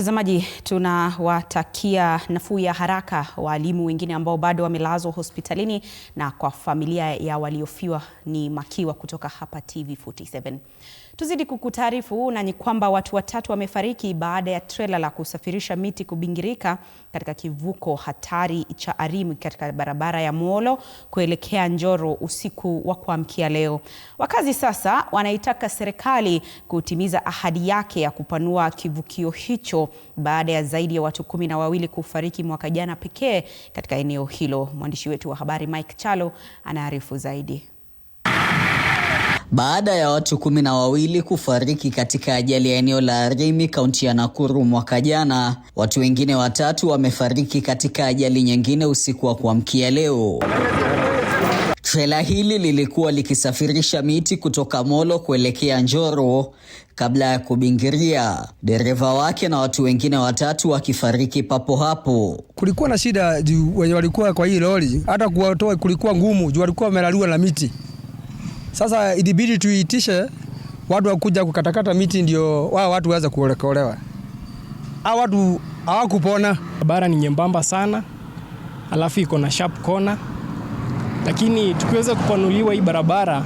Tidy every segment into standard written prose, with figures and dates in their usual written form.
Watazamaji, tunawatakia nafuu ya haraka walimu wengine ambao bado wamelazwa hospitalini, na kwa familia ya waliofiwa ni makiwa kutoka hapa TV47. Tuzidi kukutaarifu na ni kwamba watu watatu wamefariki baada ya trela la kusafirisha miti kubingirika katika kivuko hatari cha Arimu katika barabara ya Molo kuelekea Njoro usiku wa kuamkia leo. Wakazi sasa wanaitaka serikali kutimiza ahadi yake ya kupanua kivukio hicho baada ya zaidi ya watu 12 kufariki mwaka jana pekee katika eneo hilo. Mwandishi wetu wa habari Mike Chalo anaarifu zaidi. Baada ya watu 12 kufariki katika ajali ya eneo la Arimi, kaunti ya Nakuru mwaka jana, watu wengine watatu wamefariki katika ajali nyingine usiku wa kuamkia leo. Trela hili lilikuwa likisafirisha miti kutoka Molo kuelekea Njoro kabla ya kubingiria, dereva wake na watu wengine watatu wakifariki papo hapo. Kulikuwa na shida wenye walikuwa kwa hii lori, hata kuwatoa kulikuwa ngumu juu walikuwa wamelaliwa na miti. Sasa ilibidi tuitishe watu wakuja kukatakata miti ndio wao watu waweze kuolewa. Hao watu hawakupona. Barabara ni nyembamba sana, alafu iko na sharp corner. Lakini tukiweza kupanuliwa hii barabara,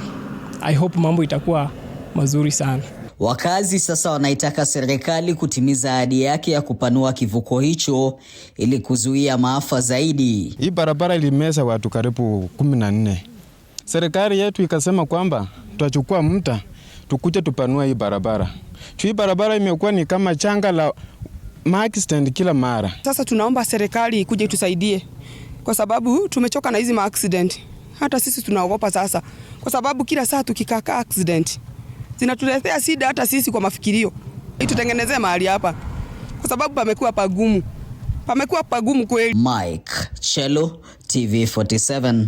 I hope mambo itakuwa mazuri sana. Wakazi sasa wanaitaka serikali kutimiza ahadi yake ya kupanua kivuko hicho ili kuzuia maafa zaidi. Hii barabara ilimeza watu karibu 14. Serikali yetu ikasema kwamba tutachukua muda tukuje tupanua hii barabara. Hii barabara imekuwa ni kama changa la accident kila mara. Sasa tunaomba serikali ikuje tusaidie kwa sababu tumechoka na hizi accident. Hata sisi tunaogopa sasa kwa sababu kila saa tukikaa accident zinatuletea shida hata sisi kwa mafikirio. Tutengenezee mahali hapa kwa sababu pamekuwa pagumu. Pamekuwa pagumu kweli. Mike Chalo, TV47.